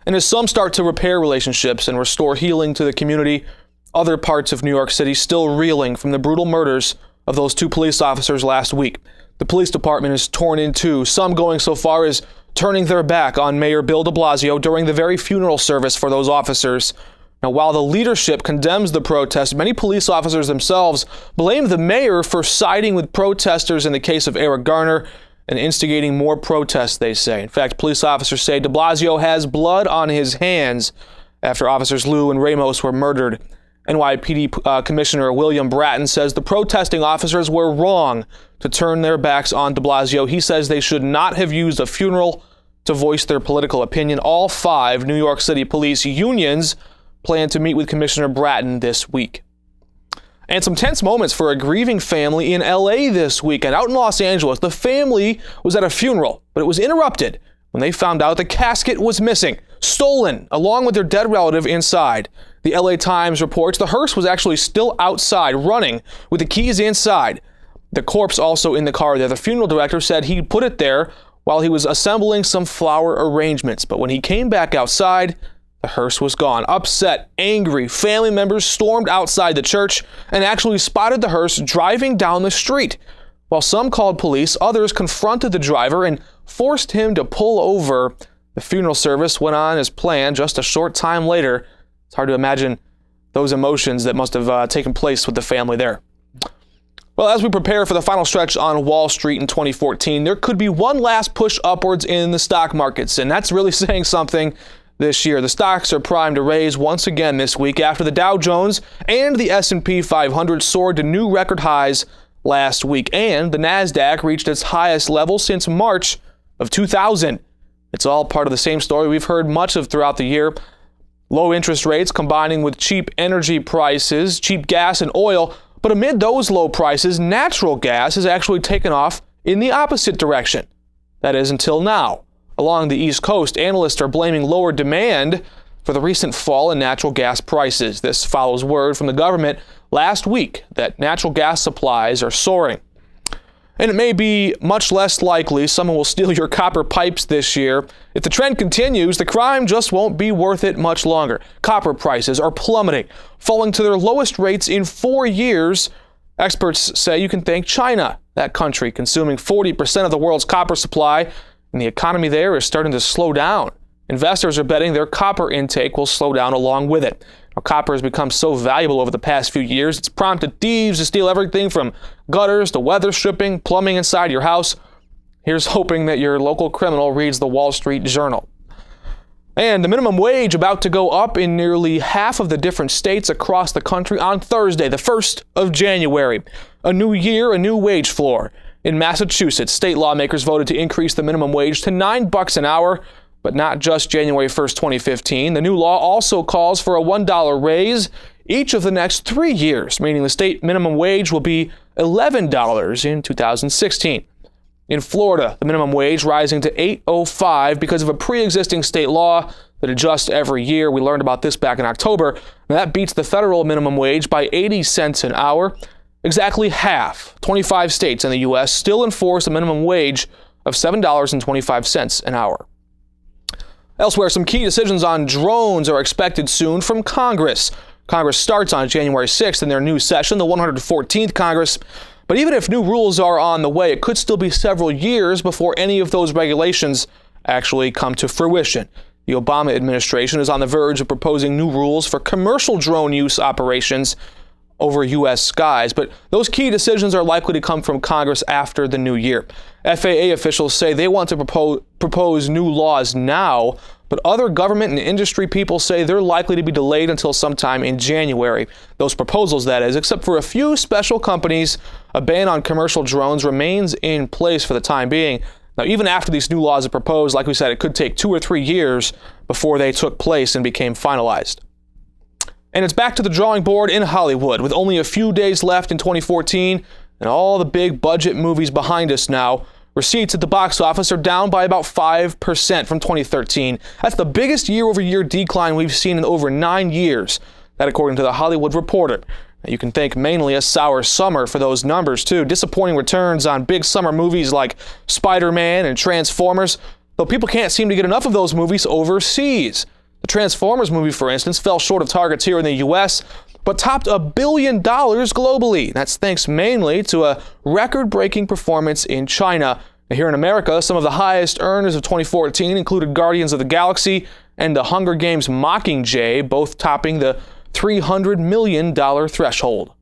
And as some start to repair relationships and restore healing to the community, other parts of New York City still reeling from the brutal murders of those two police officers last week. The police department is torn in two, some going so far as turning their back on Mayor Bill de Blasio during the very funeral service for those officers. Now, while the leadership condemns the protest, many police officers themselves blame the mayor for siding with protesters in the case of Eric Garner and instigating more protests, they say. In fact, police officers say de Blasio has blood on his hands after officers Liu and Ramos were murdered. NYPD Commissioner William Bratton says the protesting officers were wrong to turn their backs on de Blasio. He says they should not have used a funeral to voice their political opinion. All 5 New York City police unions plan to meet with Commissioner Bratton this week. And some tense moments for a grieving family in LA this weekend. Out in Los Angeles, the family was at a funeral, but it was interrupted when they found out the casket was missing, stolen, along with their dead relative inside. The LA Times reports the hearse was actually still outside, running, with the keys inside. The corpse also in the car there. The funeral director said he put it there while he was assembling some flower arrangements. But when he came back outside, the hearse was gone. Upset, angry, family members stormed outside the church and actually spotted the hearse driving down the street. While some called police, others confronted the driver and forced him to pull over. The funeral service went on as planned just a short time later. It's hard to imagine those emotions that must have taken place with the family there. Well, as we prepare for the final stretch on Wall Street in 2014, there could be one last push upwards in the stock markets, and that's really saying something this year. The stocks are primed to raise once again this week after the Dow Jones and the S&P 500 soared to new record highs last week, and the Nasdaq reached its highest level since March of 2000. It's all part of the same story we've heard much of throughout the year. Low interest rates combining with cheap energy prices, cheap gas and oil. But amid those low prices, natural gas has actually taken off in the opposite direction. That is, until now. Along the East Coast, analysts are blaming lower demand for the recent fall in natural gas prices. This follows word from the government last week that natural gas supplies are soaring. And it may be much less likely someone will steal your copper pipes this year. If the trend continues, the crime just won't be worth it much longer. Copper prices are plummeting, falling to their lowest rates in 4 years. Experts say you can thank China, that country consuming 40% of the world's copper supply, and the economy there is starting to slow down. Investors are betting their copper intake will slow down along with it. Now, copper has become so valuable over the past few years, it's prompted thieves to steal everything from gutters to weather stripping, plumbing inside your house. Here's hoping that your local criminal reads the Wall Street Journal. And the minimum wage about to go up in nearly half of the different states across the country on Thursday, the 1st of January. A new year, a new wage floor. In Massachusetts, state lawmakers voted to increase the minimum wage to $9 an hour, but not just January 1st, 2015. The new law also calls for a $1 raise each of the next 3 years, meaning the state minimum wage will be $11 in 2016. In Florida, the minimum wage rising to $8.05 because of a pre-existing state law that adjusts every year. We learned about this back in October. Now, that beats the federal minimum wage by 80 cents an hour. Exactly half, 25 states in the U.S., still enforce a minimum wage of $7.25 an hour. Elsewhere, some key decisions on drones are expected soon from Congress. Congress starts on January 6th in their new session, the 114th Congress. But even if new rules are on the way, it could still be several years before any of those regulations actually come to fruition. The Obama administration is on the verge of proposing new rules for commercial drone use operations over U.S. skies, but those key decisions are likely to come from Congress after the new year. FAA officials say they want to propose new laws now, but other government and industry people say they're likely to be delayed until sometime in January. Those proposals, that is, except for a few special companies, a ban on commercial drones remains in place for the time being. Now, even after these new laws are proposed, like we said, it could take 2 or 3 years before they took place and became finalized. And it's back to the drawing board in Hollywood, with only a few days left in 2014 and all the big budget movies behind us now. Receipts at the box office are down by about 5% from 2013. That's the biggest year-over-year decline we've seen in over 9 years. That according to The Hollywood Reporter. Now, you can thank mainly a sour summer for those numbers, too. Disappointing returns on big summer movies like Spider-Man and Transformers, though people can't seem to get enough of those movies overseas. The Transformers movie, for instance, fell short of targets here in the U.S., but topped $1 billion globally. That's thanks mainly to a record-breaking performance in China. Here in America, some of the highest earners of 2014 included Guardians of the Galaxy and The Hunger Games: Mockingjay, both topping the $300 million threshold.